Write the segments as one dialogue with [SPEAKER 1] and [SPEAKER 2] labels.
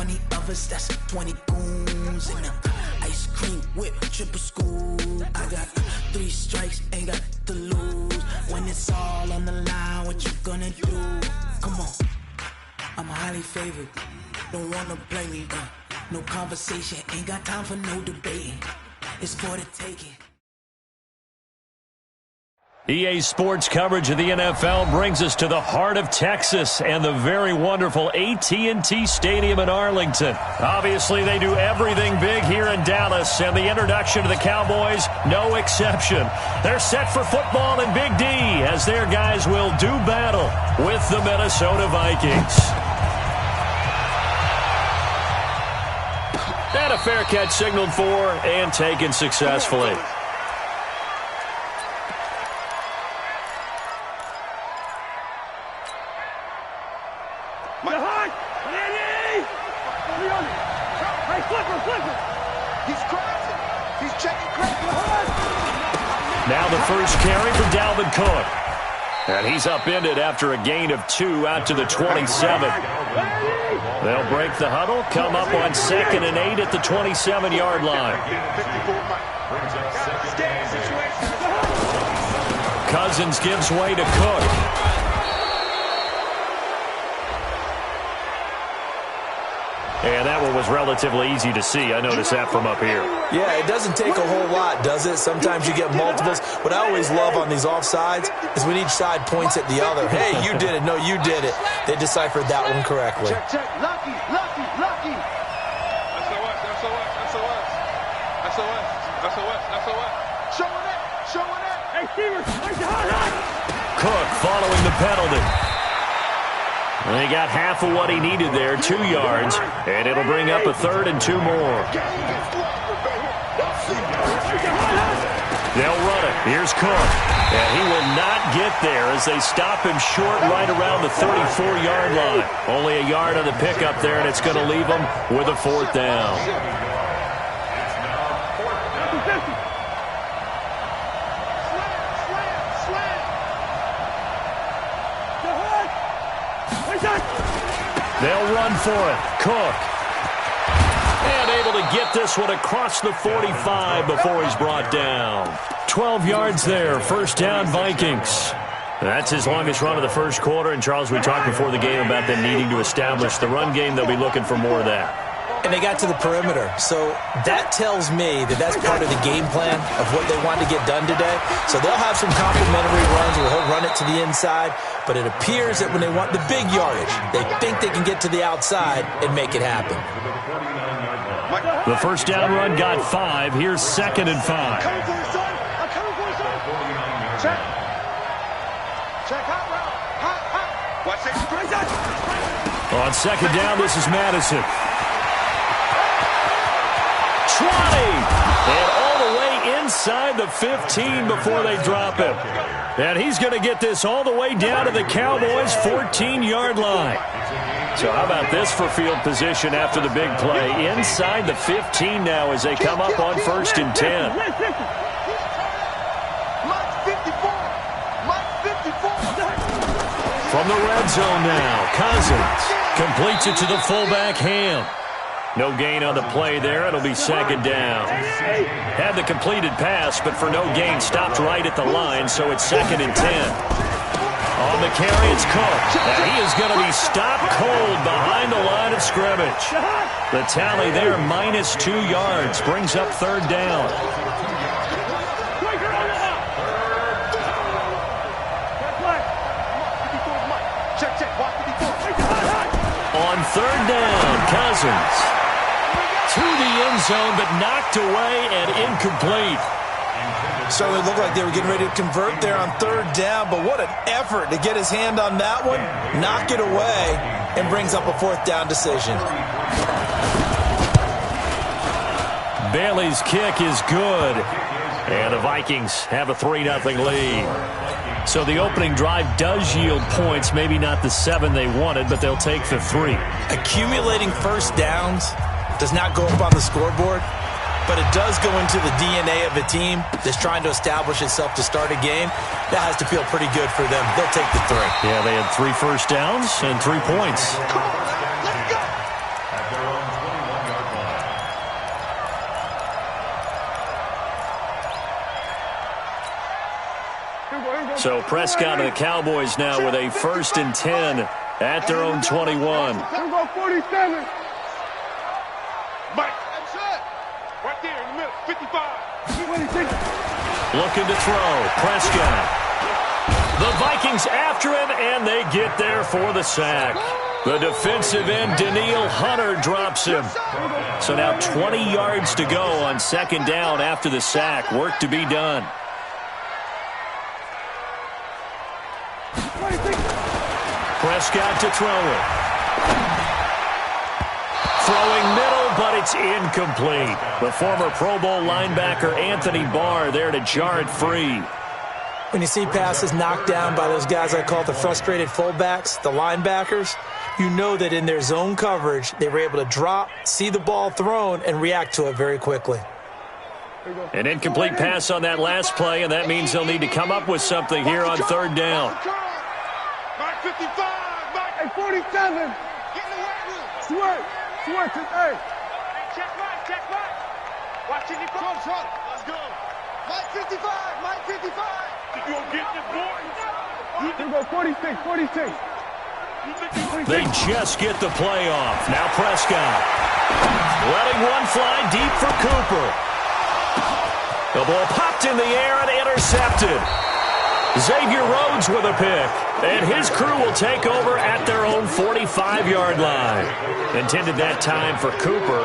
[SPEAKER 1] 20 of us, that's 20 goons. And ice cream whip, triple scoop. I got 3 strikes, ain't got to lose. When it's all on the line, what you gonna do? Come on, I'm highly favored. Don't wanna play me, no conversation, ain't got time for no debating. It's for the taking.
[SPEAKER 2] EA Sports coverage of the NFL brings us to the heart of Texas and the very wonderful AT&T Stadium in Arlington. Obviously, they do everything big here in Dallas, and the introduction to the Cowboys, no exception. They're set for football in Big D as their guys will do battle with the Minnesota Vikings. And a fair catch signaled for and taken successfully. Now the first carry for Dalvin Cook. And he's upended after a gain of 2 out to the 27. They'll break the huddle, come up on 2nd and 8 at the 27-yard line. Cousins gives way to Cook. And that one was relatively easy to see. I noticed that from up here.
[SPEAKER 3] Yeah, it doesn't take a whole lot, does it? Sometimes you get multiples. What I always love on these offsides is when each side points at the other. Hey, you did it. No, you did it. They deciphered that one correctly.
[SPEAKER 4] Check, check. Lucky, lucky, lucky. SOS. Showing it. Hey, Stevens.
[SPEAKER 2] Cook following the penalty. And he got half of what he needed there, 2 yards, and it'll bring up a 3rd and 2 more. They'll run it. Here's Cook. And he will not get there as they stop him short right around the 34-yard line. Only a yard on the pickup there, and it's going to leave him with a 4th down. They'll run for it. Cook. And able to get this one across the 45 before he's brought down. 12 yards there. 1st down, Vikings. That's his longest run of the first quarter. And, Charles, we talked before the game about them needing to establish the run game. They'll be looking for more of that.
[SPEAKER 3] And they got to the perimeter. So that tells me that that's part of the game plan of what they want to get done today. So they'll have some complimentary runs where he'll run it to the inside. But it appears that when they want the big yardage, they think they can get to the outside and make it happen.
[SPEAKER 2] The first down run got 5. Here's 2nd and 5. On 2nd down, this is Madison. 20, and all the way inside the 15 before they drop him. And he's going to get this all the way down to the Cowboys' 14-yard line. So how about this for field position after the big play? Inside the 15 now as they come up on 1st and 10. From the red zone now, Cousins completes it to the fullback, Ham. No gain on the play there. It'll be 2nd down. Had the completed pass, but for no gain, stopped right at the line, so it's 2nd and 10. On the carry, it's Cook. And he is going to be stopped cold behind the line of scrimmage. The tally there, -2 yards, brings up 3rd down. On 3rd down, Cousins. To the end zone, but knocked away and incomplete.
[SPEAKER 3] Certainly looked like they were getting ready to convert there on 3rd down, but what an effort to get his hand on that one, knock it away, and brings up a 4th down decision.
[SPEAKER 2] Bailey's kick is good, and the Vikings have a 3-0 lead. So the opening drive does yield points, maybe not the 7 they wanted, but they'll take the 3.
[SPEAKER 3] Accumulating first downs does not go up on the scoreboard, but it does go into the DNA of a team that's trying to establish itself to start a game. That has to feel pretty good for them. They'll take the 3.
[SPEAKER 2] Yeah, they had 3 first downs and 3 points. So Prescott and the Cowboys now with a 1st and 10 at their own 21.
[SPEAKER 4] Here we go, 47. Mike. Right there in the middle, 55.
[SPEAKER 2] Looking to throw. Prescott. The Vikings after him, and they get there for the sack. The defensive end, Danielle Hunter, drops him. So now 20 yards to go on 2nd down after the sack. Work to be done. Prescott to throw it. Throwing middle, but it's incomplete. The former Pro Bowl linebacker Anthony Barr there to jar it free.
[SPEAKER 3] When you see passes knocked down by those guys I call the frustrated fullbacks, the linebackers, you know that in their zone coverage, they were able to drop, see the ball thrown, and react to it very quickly.
[SPEAKER 2] An incomplete pass on that last play, and that means they'll need to come up with something here on 3rd down.
[SPEAKER 4] Mike 55, Mike 47. Get in the weight room. Switch, hey. Check Mike. Watch it, let's go. Mike 55, Mike 55. You gonna get this boy? Here we go, 46.
[SPEAKER 2] They just get the play off. Now Prescott. Letting one fly deep for Cooper. The ball popped in the air and intercepted. Xavier Rhodes with a pick. And his crew will take over at their own 45-yard line. Intended that time for Cooper.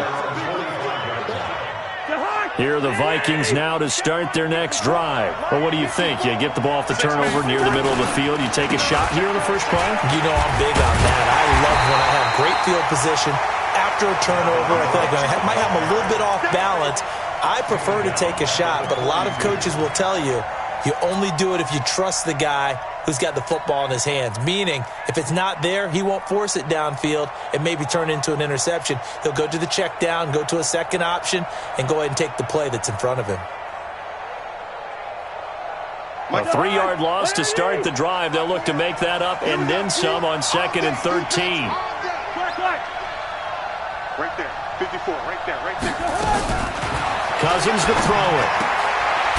[SPEAKER 2] Here are the Vikings now to start their next drive. Well, what do you think? You get the ball off the turnover near the middle of the field. You take a shot here in the first play?
[SPEAKER 3] You know I'm big on that. I love when I have great field position. After a turnover, I feel like I might have a little bit off balance. I prefer to take a shot, but a lot of coaches will tell you, you only do it if you trust the guy who's got the football in his hands. Meaning, if it's not there, he won't force it downfield and maybe turn into an interception. He'll go to the check down, go to a second option, and go ahead and take the play that's in front of him.
[SPEAKER 2] A 3-yard loss to start the drive. They'll look to make that up and then some on 2nd and 13.
[SPEAKER 4] Right there, 54, right there.
[SPEAKER 2] Cousins to throw it.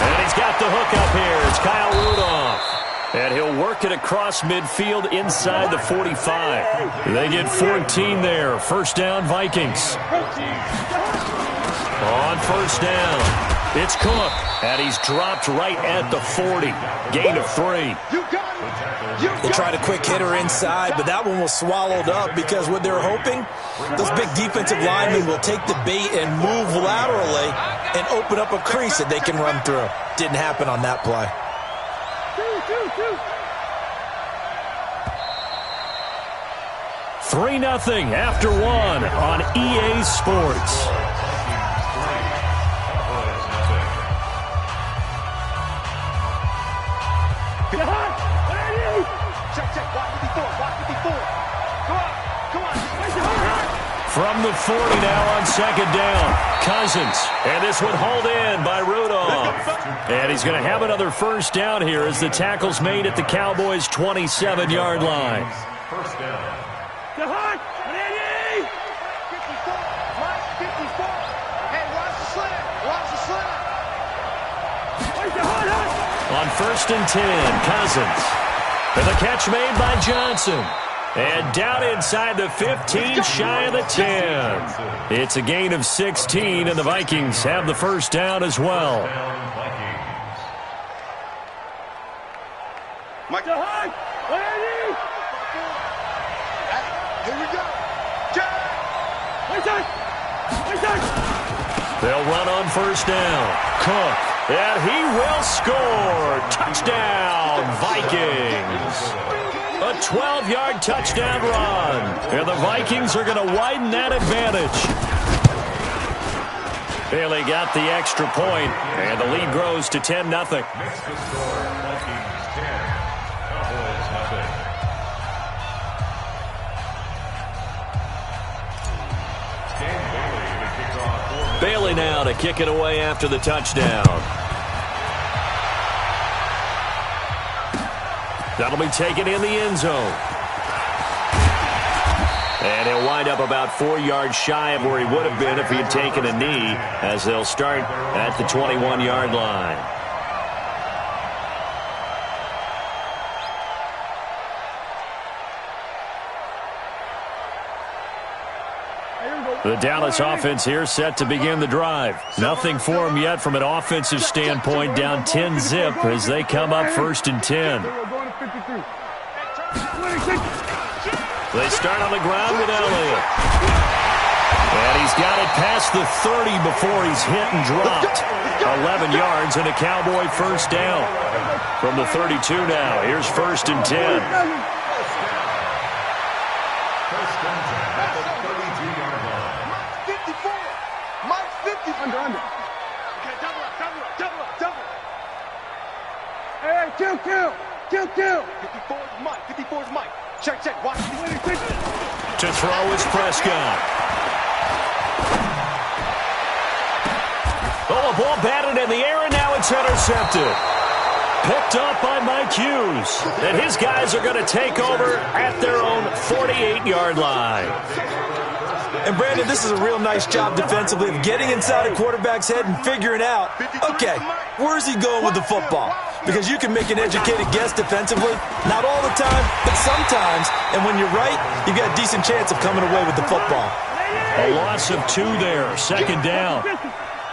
[SPEAKER 2] And he's got the hook up here. It's Kyle Rudolph. And he'll work it across midfield inside the 45. They get 14 there. 1st down, Vikings. On 1st down, it's Cook. And he's dropped right at the 40. Gain of 3.
[SPEAKER 3] They tried a quick hitter inside, but that one was swallowed up because what they're hoping, those big defensive linemen will take the bait and move laterally and open up a crease that they can run through. Didn't happen on that play.
[SPEAKER 2] 3-0 after 1 on EA Sports. From the 40 now on 2nd down. Cousins. And this one hauled in by Rudolph. And he's going to have another 1st down here as the tackle's made at the Cowboys' 27-yard line.
[SPEAKER 4] 1st down.
[SPEAKER 2] On 1st and 10, Cousins. And the catch made by Johnson. And down inside the 15, shy of the 10. It's a gain of 16, and the Vikings have the 1st down as well.
[SPEAKER 4] Mike. Here we go.
[SPEAKER 2] They'll run on 1st down. Cook. And he will score. Touchdown, Vikings. A 12-yard touchdown run. And the Vikings are going to widen that advantage. Bailey got the extra point, and the lead grows to 10-0. Bailey now to kick it away after the touchdown. That'll be taken in the end zone. And he'll wind up about 4 yards shy of where he would have been if he had taken a knee, as they'll start at the 21-yard line. The Dallas offense here set to begin the drive. Nothing for them yet from an offensive standpoint, down 10-zip as they come up 1st and 10. They start on the ground with Elliott. And he's got it past the 30 before he's hit and dropped. 11 yards and a Cowboy first down. From the 32 now, here's 1st and 10.
[SPEAKER 4] Under. Okay, double up. Hey, kill. 54's Mike. Check. Watch.
[SPEAKER 2] To throw is Prescott. Oh, a ball batted in the air, and now it's intercepted. Picked up by Mike Hughes. And his guys are going to take over at their own 48-yard line.
[SPEAKER 3] And, Brandon, this is a real nice job defensively of getting inside a quarterback's head and figuring out, okay, where's he going with the football? Because you can make an educated guess defensively. Not all the time, but sometimes. And when you're right, you've got a decent chance of coming away with the football.
[SPEAKER 2] A loss of 2 there, 2nd down.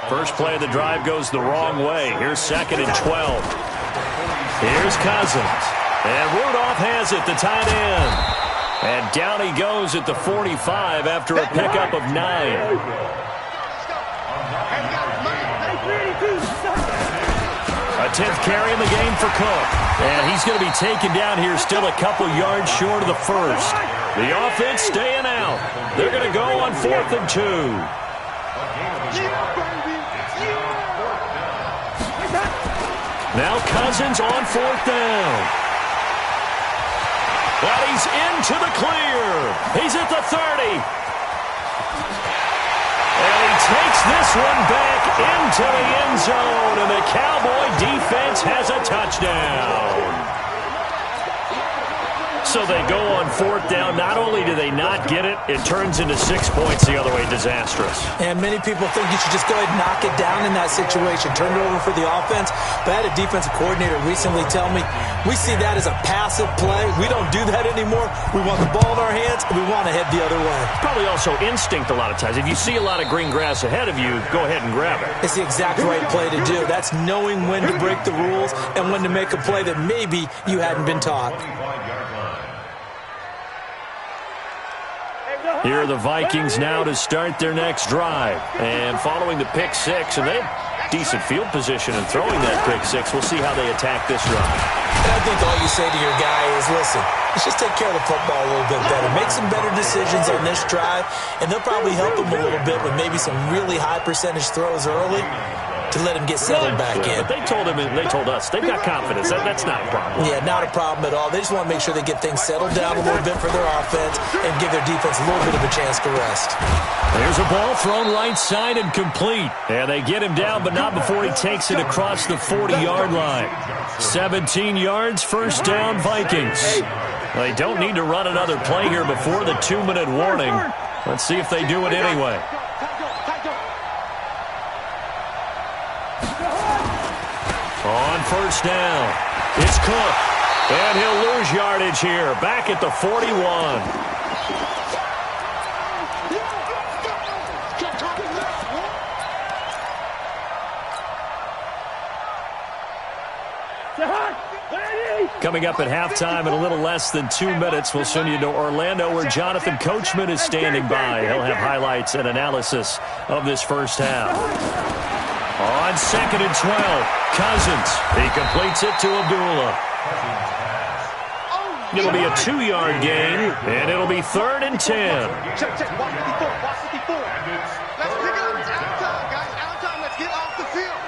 [SPEAKER 2] First play of the drive goes the wrong way. Here's 2nd and 12. Here's Cousins. And Rudolph has it, the tight end. And down he goes at the 45 after a pickup of 9. A 10th carry in the game for Cook. And he's going to be taken down here still a couple yards short of the first. The offense staying out. They're going to go on 4th and 2. Now Cousins on 4th down. But he's into the clear. He's at the 30. And he takes this one back into the end zone. And the Cowboy defense has a touchdown. So they go on 4th down. Not only do they not get it, it turns into 6 points the other way. Disastrous.
[SPEAKER 3] And many people think you should just go ahead and knock it down in that situation. Turn it over for the offense. But I had a defensive coordinator recently tell me, we see that as a passive play. We don't do that anymore. We want the ball in our hands, and we want to head the other way.
[SPEAKER 2] Probably also instinct a lot of times. If you see a lot of green grass ahead of you, go ahead and grab it.
[SPEAKER 3] It's the exact right play to do. That's knowing when to break the rules and when to make a play that maybe you hadn't been taught.
[SPEAKER 2] Here are the Vikings now to start their next drive. And following the pick 6, and they have decent field position in throwing that pick 6. We'll see how they attack this drive.
[SPEAKER 3] And I think all you say to your guy is, listen, let's just take care of the football a little bit better. Make some better decisions on this drive, and they'll probably help him a little bit with maybe some really high percentage throws early to let him get settled back in.
[SPEAKER 2] But they told him, and they told us, they've got confidence. That's not a problem.
[SPEAKER 3] Yeah, not a problem at all. They just want to make sure they get things settled down a little bit for their offense and give their defense a little bit of a chance to rest.
[SPEAKER 2] There's a ball thrown right side and complete. And they get him down, but not before he takes it across the 40-yard line. 17 yards, first down, Vikings. They don't need to run another play here before the 2-minute warning. Let's see if they do it anyway. On first down, it's Cook. And he'll lose yardage here, back at the 41. Coming up at halftime in a little less than 2 minutes, we'll send you to Orlando where Jonathan Coachman is standing by. He'll have highlights and analysis of this first half. On 2nd and 12, Cousins. He completes it to Abdullah. It'll be a 2-yard gain, and it'll be 3rd and 10.
[SPEAKER 4] Check. Watch 54. Let's pick it up. It's out of time, guys. Out of time. Let's get off the field.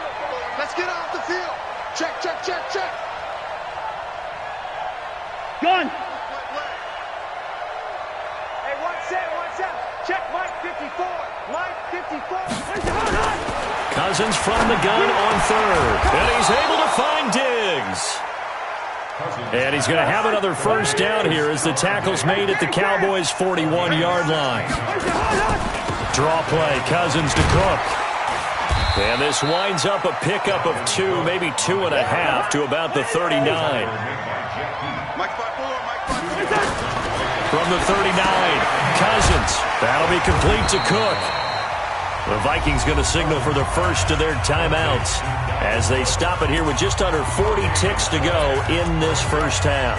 [SPEAKER 4] Let's get off the field. Check. Gun. Hey, one set. Check Mike 54. Mike 54.
[SPEAKER 2] Cousins from the gun on 3rd. And he's able to find Diggs. And he's going to have another first down here as the tackle's made at the Cowboys' 41-yard line. Draw play, Cousins to Cook. And this winds up a pickup of 2, maybe 2.5 to about the 39. from the 39. Cousins. That'll be complete to Cook. The Vikings going to signal for the first of their timeouts as they stop it here with just under 40 ticks to go in this first half.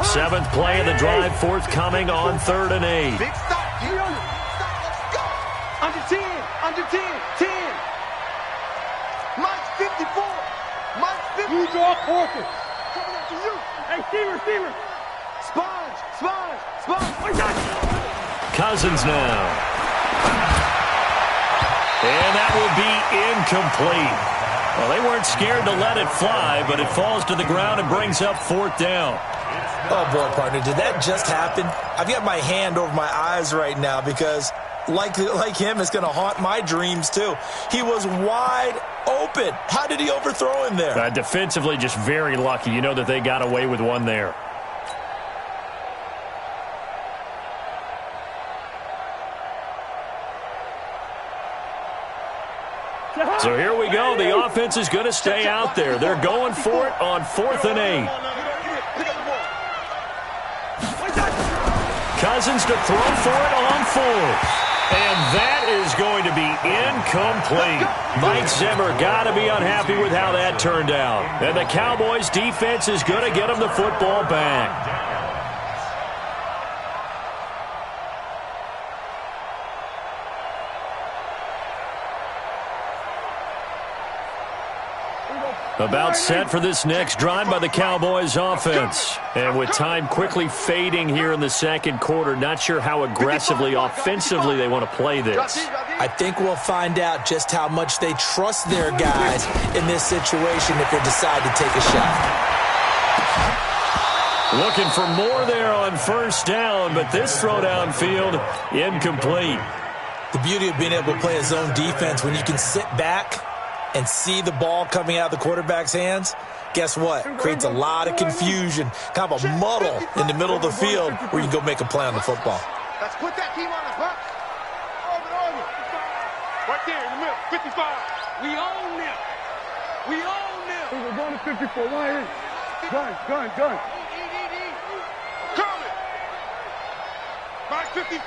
[SPEAKER 2] Seventh play of the drive, forthcoming on 3rd and 8.
[SPEAKER 4] Big stop. Get on it. Stop. Let's go. Under 10. Under 10. 10. Mike's 54. Mike's 50. You draw focus. Coming up to you. Hey, receiver. Sponge.
[SPEAKER 2] Cousins now. And that will be incomplete. Well, they weren't scared to let it fly, but it falls to the ground and brings up 4th down.
[SPEAKER 3] Oh, boy, partner, did that just happen? I've got my hand over my eyes right now because, like him, it's going to haunt my dreams, too. He was wide open. How did he overthrow him there?
[SPEAKER 2] Defensively, just very lucky. You know that they got away with one there. So here we go. The offense is going to stay out there. They're going for it on 4th and 8. Cousins to throw for it on 4th. And that is going to be incomplete. Mike Zimmer got to be unhappy with how that turned out. And the Cowboys defense is going to get him the football back. About set for this next drive by the Cowboys offense. And with time quickly fading here in the second quarter, not sure how aggressively, offensively they want to play this.
[SPEAKER 3] I think we'll find out just how much they trust their guys in this situation if they decide to take a shot.
[SPEAKER 2] Looking for more there on 1st down, but this throw downfield, incomplete.
[SPEAKER 3] The beauty of being able to play a zone defense when you can sit back and see the ball coming out of the quarterback's hands, guess what? Creates a lot of confusion, kind of a muddle in the middle of the field where you can go make a play on the football.
[SPEAKER 4] Let's put that team on the box. Over. Right there in the middle, 55. We own them. We're going to 54. Gun. Coming. Mike 55.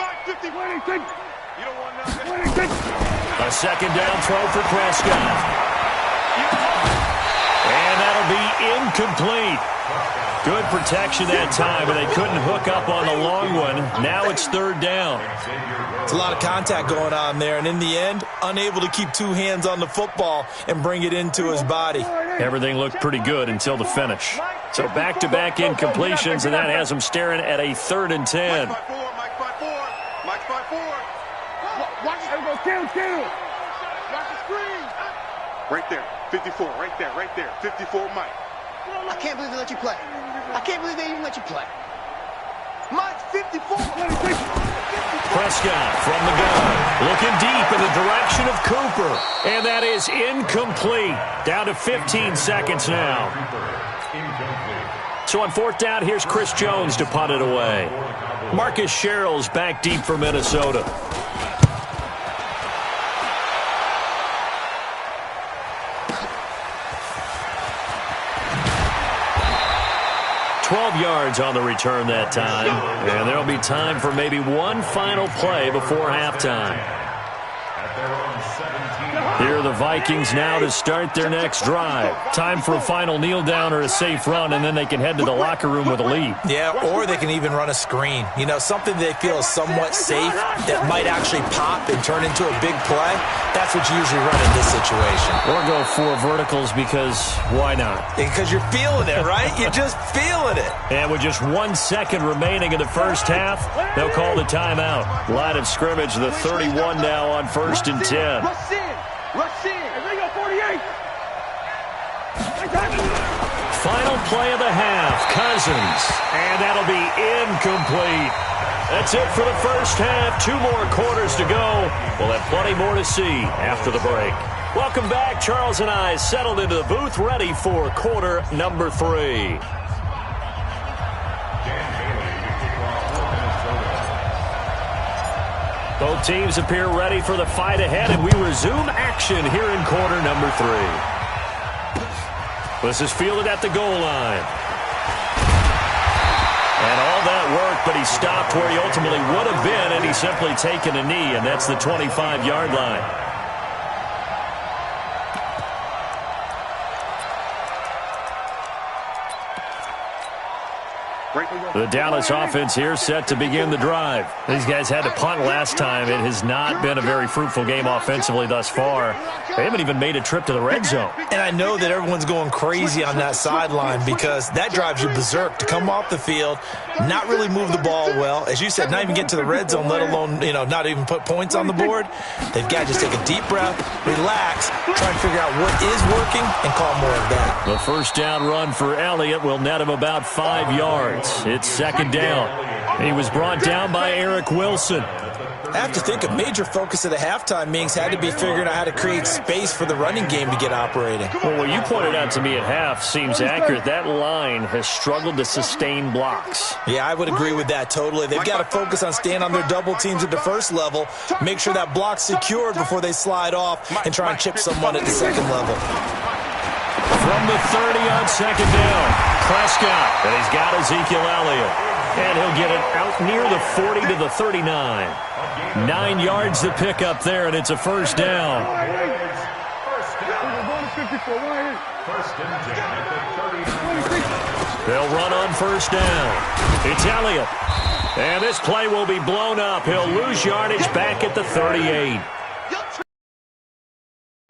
[SPEAKER 4] Mike 50. 26. You don't want nothing. 26.
[SPEAKER 2] A second down throw for Prescott. And that'll be incomplete. Good protection that time, but they couldn't hook up on the long one. Now it's 3rd down.
[SPEAKER 3] It's a lot of contact going on there, and in the end, unable to keep 2 hands on the football and bring it into his body.
[SPEAKER 2] Everything looked pretty good until the finish. So back-to-back incompletions, and that has them staring at a 3rd and 10.
[SPEAKER 4] Mike's 5-4. Watch it. Kill. Watch the screen. Right there. 54. Right there. 54, Mike. I can't believe they let you play. I can't believe they even let you play. Mike's 54.
[SPEAKER 2] Prescott from the gun. Looking deep in the direction of Cooper. And that is incomplete. Down to 15 seconds now. So on 4th down, here's Chris Jones to punt it away. Marcus Sherrill's back deep for Minnesota. 12 yards on the return that time. And there'll be time for maybe one final play before halftime. Here are the Vikings now to start their next drive. Time for a final kneel down or a safe run, and then they can head to the locker room with a lead.
[SPEAKER 3] Yeah, or they can even run a screen. You know, something they feel is somewhat safe that might actually pop and turn into a big play. That's what you usually run in this situation.
[SPEAKER 2] Or go 4 verticals because why not?
[SPEAKER 3] Because you're feeling it, right? You're just feeling it.
[SPEAKER 2] And with just 1 second remaining in the first half, they'll call the timeout. Line of scrimmage, the 31 now on 1st and 10.
[SPEAKER 4] Rush in. They go 48.
[SPEAKER 2] Final play of the half, Cousins. And that'll be incomplete. That's it for the first half. 2 more quarters to go. We'll have plenty more to see after the break. Welcome back. Charles and I settled into the booth, ready for quarter number 3. Both teams appear ready for the fight ahead, and we resume action here in quarter number 3. This is fielded at the goal line. And all that work, but he stopped where he ultimately would have been, and he's simply taken a knee, and that's the 25-yard line. The Dallas offense here set to begin the drive. These guys had to punt last time. It has not been a very fruitful game offensively thus far. They haven't even made a trip to the red zone.
[SPEAKER 3] And I know that everyone's going crazy on that sideline because that drives you berserk to come off the field, not really move the ball well. As you said, not even get to the red zone, let alone, not even put points on the board. They've got to just take a deep breath, relax, try and figure out what is working, and call more of that.
[SPEAKER 2] The first down run for Elliott will net him about 5 yards. It's second down. He was brought down by Eric Wilson.
[SPEAKER 3] I have to think a major focus of the halftime meetings had to be figuring out how to create space for the running game to get operating.
[SPEAKER 2] Well, what you pointed out to me at half seems accurate. That line has struggled to sustain blocks.
[SPEAKER 3] Yeah, I would agree with that totally. They've got to focus on staying on their double teams at the first level, make sure that block's secured before they slide off, and try and chip someone at the second level.
[SPEAKER 2] From the 30 on second down, Prescott, and he's got Ezekiel Elliott. And he'll get it out near the 40 to the 39. 9 yards to pick up there, and it's a first down. They'll run on first down. It's Elliott. And this play will be blown up. He'll lose yardage back at the 38.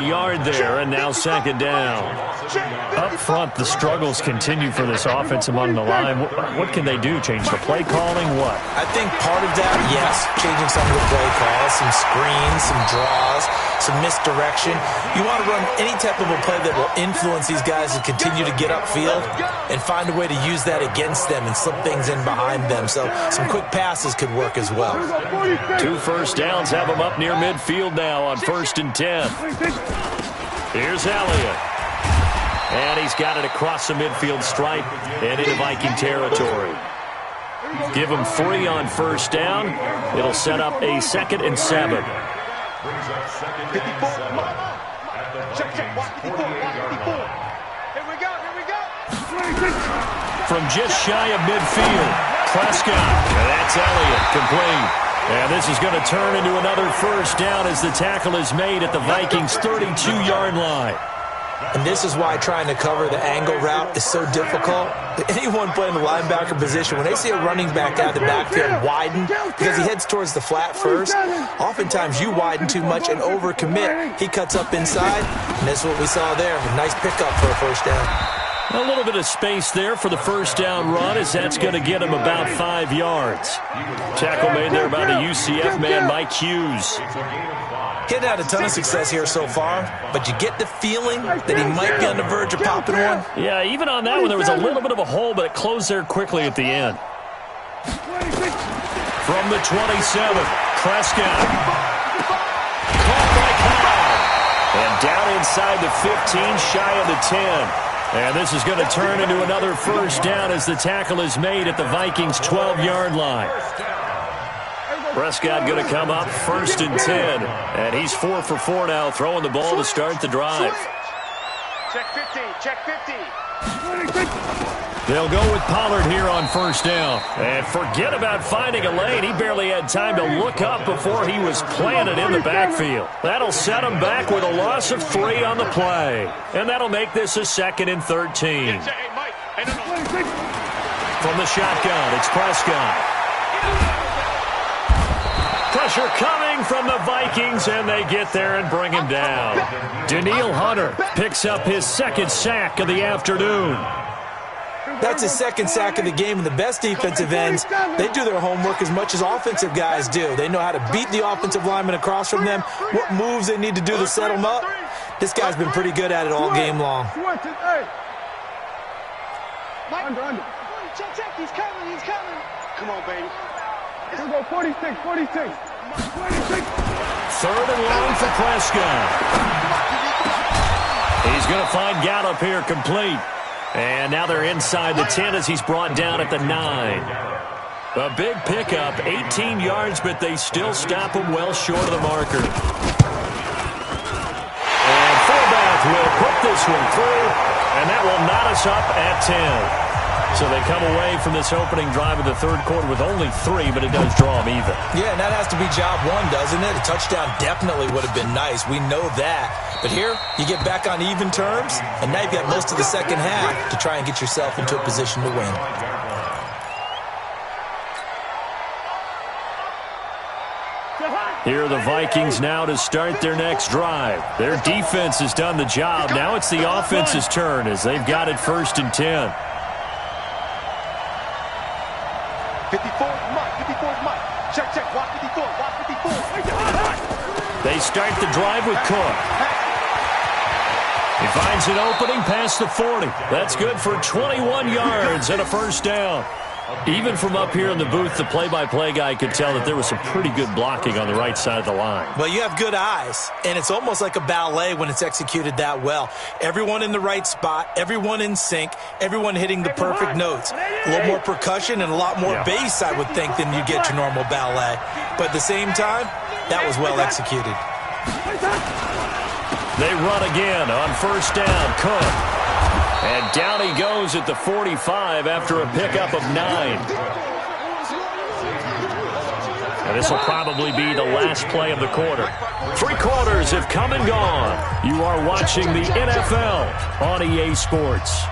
[SPEAKER 2] Yard there, and now second down. Up front, the struggles continue for this offense among the line. What can they do? Change the play calling? What?
[SPEAKER 3] I think part of that, yes, changing some of the play calls, some screens, some draws, some misdirection. You want to run any type of a play that will influence these guys to continue to get upfield and find a way to use that against them and slip things in behind them. So some quick passes could work as well.
[SPEAKER 2] 2 first downs have them up near midfield now on 1st and 10. Here's Elliott. And he's got it across the midfield stripe and into Viking territory. Give him 3 on first down. It'll set up a 2nd and 7. From just shy of midfield, Prescott. And that's Elliott, complete. And this is going to turn into another first down as the tackle is made at the Vikings' 32-yard line.
[SPEAKER 3] And this is why trying to cover the angle route is so difficult. Anyone playing the linebacker position, when they see a running back out of the backfield widen because he heads towards the flat first, oftentimes you widen too much and overcommit. He cuts up inside, and that's what we saw there. A nice pickup for a first down.
[SPEAKER 2] A little bit of space there for the first down run as that's going to get him about 5 yards. Tackle made there by the UCF man, Mike Hughes.
[SPEAKER 3] He hadn't had a ton of success here so far, but you get the feeling that he might be on the verge of popping one.
[SPEAKER 2] Yeah, even on that one, there was a little bit of a hole, but it closed there quickly at the end. From the 27, Prescott. Caught by Cobb. And down inside the 15, shy of the 10. And this is going to turn into another first down as the tackle is made at the Vikings' 12-yard line. Prescott going to come up 1st and 10. And he's 4 for 4 now, throwing the ball to start the drive.
[SPEAKER 4] Check 50, check 50.
[SPEAKER 2] They'll go with Pollard here on first down. And forget about finding a lane. He barely had time to look up before he was planted in the backfield. That'll set him back with a loss of 3 on the play. And that'll make this a 2nd and 13. From the shotgun, it's Prescott. Pressure coming from the Vikings, and they get there and bring him down. Danielle Hunter picks up his 2nd sack of the afternoon.
[SPEAKER 3] That's his 2nd sack of the game, and the best defensive ends, they do their homework as much as offensive guys do. They know how to beat the offensive lineman across from them, what moves they need to do to set them up. This guy's been pretty good at it all game long.
[SPEAKER 4] Under. Check, he's coming, he's coming. Come on, baby. Let's go, 46.
[SPEAKER 2] 3rd and long for Prescott. He's going to find Gallup here complete. And now they're inside the 10 as he's brought down at the 9. A big pickup, 18 yards, but they still stop him well short of the marker. And fullback will put this one through, and that will knot us up at 10. So they come away from this opening drive of the third quarter with only 3, but it does draw them even.
[SPEAKER 3] Yeah, and that has to be job one, doesn't it? A touchdown definitely would have been nice. We know that. But here, you get back on even terms, and now you've got most of the second half to try and get yourself into a position to win.
[SPEAKER 2] Here are the Vikings now to start their next drive. Their defense has done the job. Now it's the offense's turn as they've got it 1st and 10.
[SPEAKER 4] 54, Mike. Check, watch 54, watch 54.
[SPEAKER 2] They start the drive with Cook. He finds an opening past the 40. That's good for 21 yards and a first down. Even from up here in the booth, the play-by-play guy could tell that there was some pretty good blocking on the right side of the line.
[SPEAKER 3] Well, you have good eyes, and it's almost like a ballet when it's executed that well. Everyone in the right spot, everyone in sync, everyone hitting the perfect notes. A little more percussion and a lot more bass, I would think, than you get your normal ballet. But at the same time, that was well executed.
[SPEAKER 2] They run again on first down. Cook. And down he goes at the 45 after a pickup of 9. And this will probably be the last play of the quarter. 3 quarters have come and gone. You are watching the NFL on EA Sports.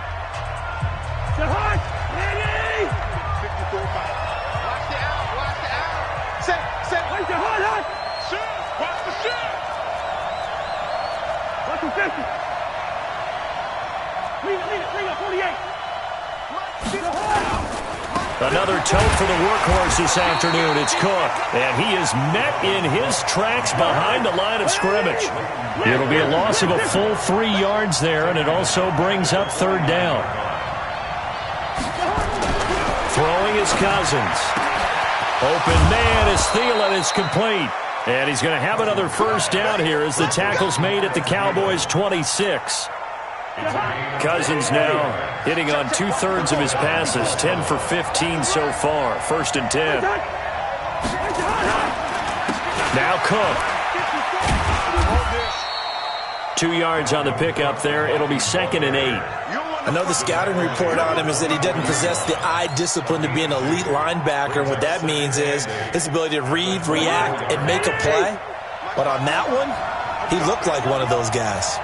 [SPEAKER 2] Another tote for the workhorse this afternoon. It's Cook. And he is met in his tracks behind the line of scrimmage. It'll be a loss of a full 3 yards there, and it also brings up 3rd down. Throwing is Cousins. Open man is Thielen. It's complete. And he's going to have another first down here as the tackle's made at the Cowboys' 26. Cousins now hitting on 2/3 of his passes, 10 for 15 so far. 1st and 10. Now Cook. 2 yards on the pickup there. It'll be 2nd and 8.
[SPEAKER 3] I know the scouting report on him is that he doesn't possess the eye discipline to be an elite linebacker. And what that means is his ability to read, react, and make a play. But on that one, he looked like one of those guys.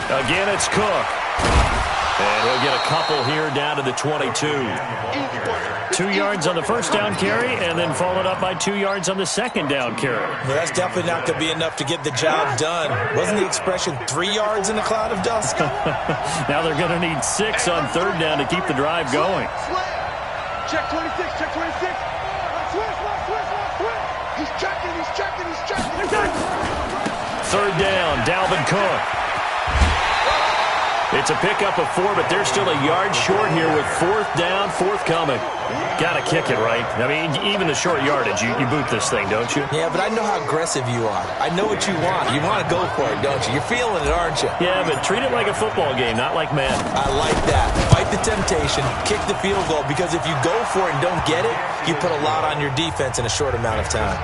[SPEAKER 2] Again, it's Cook. And he'll get a couple here down to the 22. 2 yards on the first down carry, and then followed up by 2 yards on the second down carry.
[SPEAKER 3] Well, that's definitely not going to be enough to get the job done. Wasn't the expression 3 yards in a cloud of dust?
[SPEAKER 2] Now they're going to need 6 on 3rd down to keep the drive going.
[SPEAKER 4] Check 26, check 26. Switch. He's checking.
[SPEAKER 2] 3rd down, Dalvin Cook. It's a pickup of 4, but they're still a yard short here with 4th down, forthcoming. Got to kick it, right? I mean, even the short yardage, you boot this thing, don't you?
[SPEAKER 3] Yeah, but I know how aggressive you are. I know what you want. You want to go for it, don't you? You're feeling it, aren't you?
[SPEAKER 2] Yeah, but treat it like a football game, not like Madden.
[SPEAKER 3] I like that. Fight the temptation, kick the field goal, because if you go for it and don't get it, you put a lot on your defense in a short amount of time.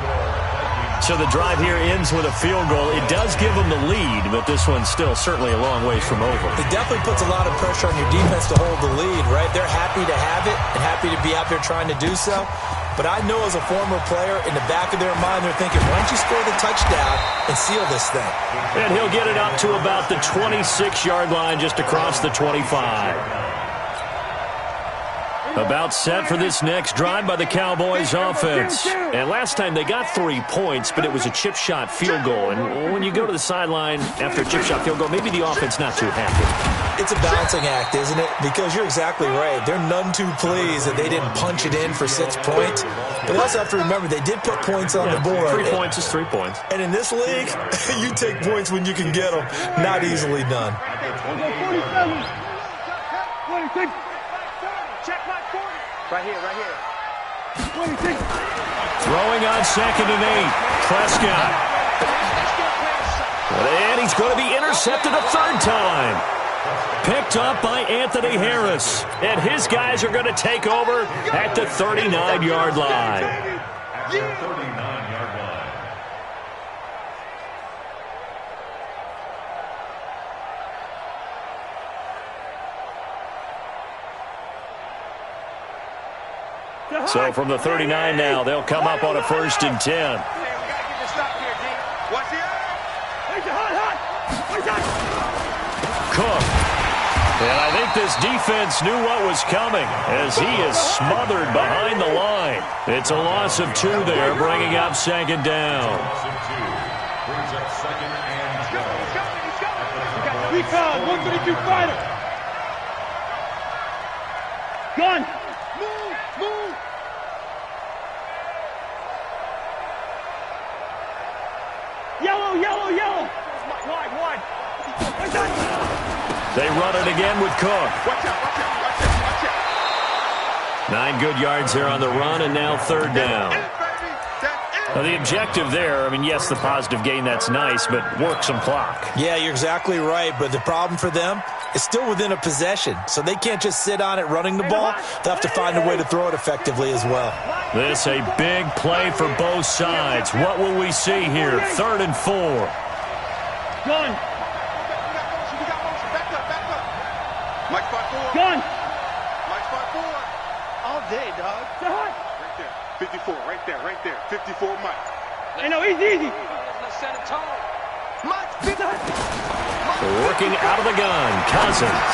[SPEAKER 2] So the drive here ends with a field goal. It does give them the lead, but this one's still certainly a long ways from over.
[SPEAKER 3] It definitely puts a lot of pressure on your defense to hold the lead, right? They're happy to have it and happy to be out there trying to do so. But I know as a former player, in the back of their mind, they're thinking, why don't you score the touchdown and seal this thing?
[SPEAKER 2] And he'll get it up to about the 26-yard line just across the 25. About set for this next drive by the Cowboys offense. And last time they got 3 points, but it was a chip shot field goal. And when you go to the sideline after a chip shot field goal, maybe the offense not too happy.
[SPEAKER 3] It's a balancing act, isn't it? Because you're exactly right. They're none too pleased that they didn't punch it in for 6 points. But you also have to remember, they did put points on the board.
[SPEAKER 2] 3 points is 3 points.
[SPEAKER 3] And in this league, you take points when you can get them. Not easily done.
[SPEAKER 4] Check my 40. Right here.
[SPEAKER 2] Throwing on 2nd and 8. Prescott. And he's going to be intercepted a 3rd time. Picked up by Anthony Harris. And his guys are going to take over at the 39-yard line.
[SPEAKER 5] At the 39-yard line.
[SPEAKER 2] So from the 39 now, they'll come up on a 1st and 10. Cook. And I think this defense knew what was coming as he is smothered behind the line. It's a loss of 2 there, bringing up 2nd down.
[SPEAKER 5] Brings up 2nd and 12.
[SPEAKER 4] Recon, 132 fighter. Gun. Move, move. Yellow, yellow, yellow. Wide, wide.
[SPEAKER 2] They run it again with Cook.
[SPEAKER 4] Watch out, watch out, watch out, watch out.
[SPEAKER 2] 9 good yards there on the run, and now 3rd down. Now the objective there, I mean, yes, the positive gain, that's nice, but work some clock.
[SPEAKER 3] Yeah, you're exactly right, but the problem for them is still within a possession, so they can't just sit on it running the ball. They'll have to find a way to throw it effectively as well.
[SPEAKER 2] This a big play for both sides. What will we see here? 3rd and 4.
[SPEAKER 4] Gun.
[SPEAKER 6] Mike 5-4.
[SPEAKER 4] Gun.
[SPEAKER 6] Mike 5-4.
[SPEAKER 4] All day, dog. Say hi.
[SPEAKER 6] Right there. 54. Right there. Right there. 54 Mike.
[SPEAKER 4] Hey, no, easy.
[SPEAKER 6] Let's set a tone.
[SPEAKER 4] Mike, say hi.
[SPEAKER 2] Working out of the gun, Cousins.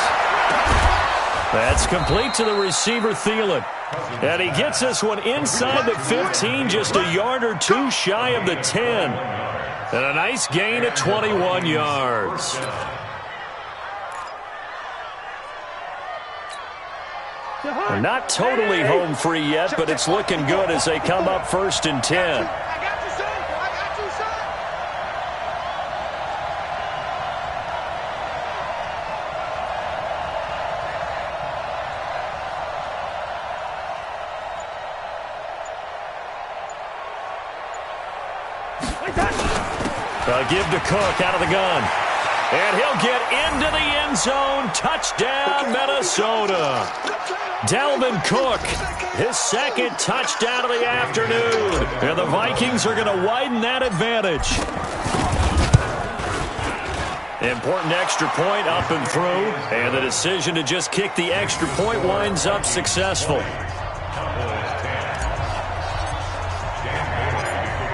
[SPEAKER 2] That's complete to the receiver, Thielen. And he gets this one inside the 15, just a yard or 2 shy of the 10. And a nice gain at 21 yards. They're not totally home free yet, but it's looking good as they come up 1st and 10.
[SPEAKER 4] I got you, son. I got you, son.
[SPEAKER 2] Give to Cook out of the gun. And he'll get into the end zone. Touchdown, Minnesota. Dalvin Cook, his 2nd touchdown of the afternoon. And the Vikings are going to widen that advantage. Important extra point up and through. And the decision to just kick the extra point winds up successful.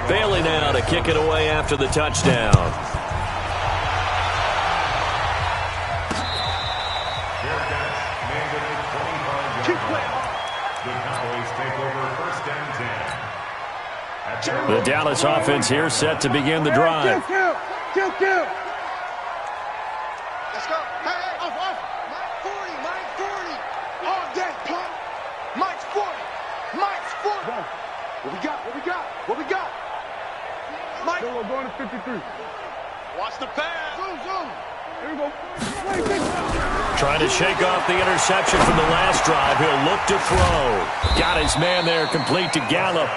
[SPEAKER 2] Bailey now to kick it away after the touchdown. The Dallas offense here set to begin the drive.
[SPEAKER 4] Kill.
[SPEAKER 6] Let's go. Hey, off. Mike 40. All day, pump. Mike's 40. Mike's 40. What we got? Mike.
[SPEAKER 4] Going to 53.
[SPEAKER 6] Watch the pass. Zoom.
[SPEAKER 4] Here we go.
[SPEAKER 2] Trying to shake off the interception from the last drive. He'll look to throw. Got his man there, complete to Gallup.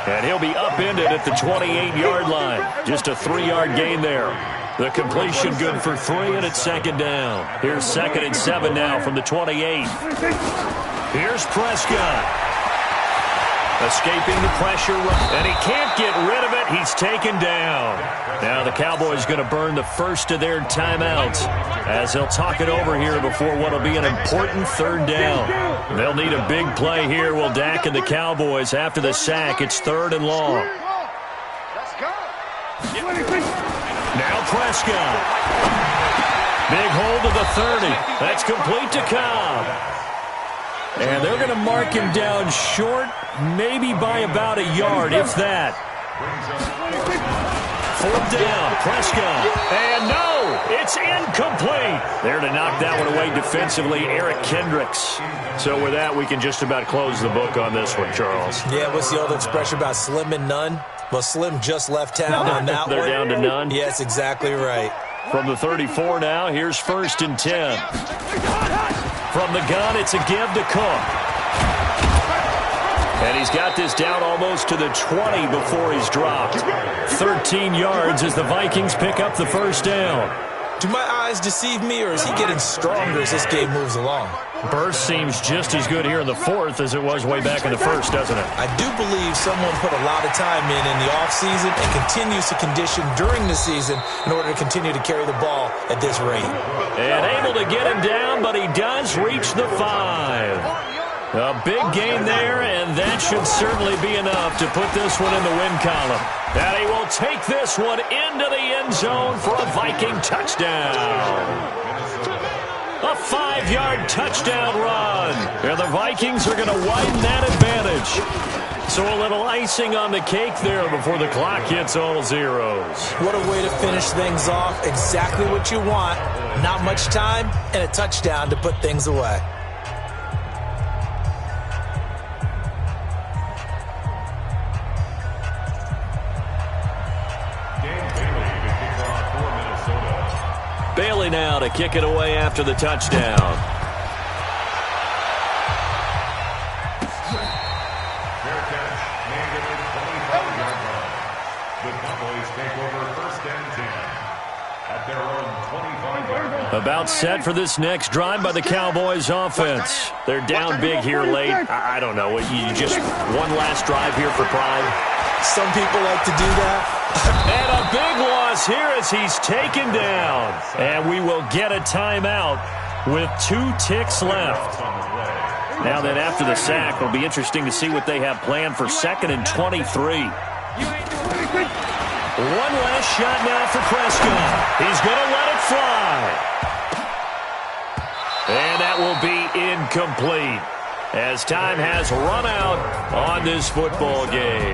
[SPEAKER 2] And he'll be upended at the 28-yard line. Just a 3-yard gain there. The completion good for 3, and it's 2nd down. Here's 2nd and 7 now from the 28. Here's Prescott. Escaping the pressure, and he can't get rid of it. He's taken down. Now the Cowboys going to burn the first of their timeouts as they'll talk it over here before what will be an important 3rd down. They'll need a big play here. Will Dak and the Cowboys after the sack. It's 3rd and long.
[SPEAKER 6] Let's go.
[SPEAKER 2] Now Prescott. Big hold of the 30. That's complete to Cobb. And they're going to mark him down short, maybe by about a yard, if that. 4th down, Prescott. And no, it's incomplete. There to knock that one away defensively, Eric Kendricks. So with that, we can just about close the book on this one, Charles.
[SPEAKER 3] Yeah, what's the old expression about slim and none? Well, Slim just left town on that
[SPEAKER 2] They're
[SPEAKER 3] one.
[SPEAKER 2] down to none.
[SPEAKER 3] Yes, exactly right.
[SPEAKER 2] From the 34 now, here's 1st and 10. From the gun, it's a give to Cook. And he's got this down almost to the 20 before he's dropped. 13 yards as the Vikings pick up the first down.
[SPEAKER 3] Do my eyes deceive me, or is he getting stronger as this game moves along?
[SPEAKER 2] Burst seems just as good here in the fourth as it was way back in the first, doesn't it?
[SPEAKER 3] I do believe someone put a lot of time in the offseason and continues to condition during the season in order to continue to carry the ball at this rate.
[SPEAKER 2] And able to get him down, but he does reach the 5. A big gain there, and that should certainly be enough to put this one in the win column. And he will take this one into the end zone for a Viking touchdown. A 5-yard touchdown run. And the Vikings are going to widen that advantage. So a little icing on the cake there before the clock hits all zeros.
[SPEAKER 3] What a way to finish things off. Exactly what you want. Not much time and a touchdown to put things away.
[SPEAKER 2] Bailey now to kick it away after the touchdown.
[SPEAKER 5] Fair catch, made at the 25-yard line. The Cowboys take over first and 10 at their own 25-yard line.
[SPEAKER 2] About set for this next drive by the Cowboys offense. They're down big here late. I don't know. You just one last drive here for pride?
[SPEAKER 3] Some people like to do that.
[SPEAKER 2] And a big loss here as he's taken down. And we will get a timeout with 2 ticks left. Now then, after the sack, it'll be interesting to see what they have planned for 2nd and 23. One last shot now for Prescott. He's going to let it fly. And that will be incomplete as time has run out on this football game.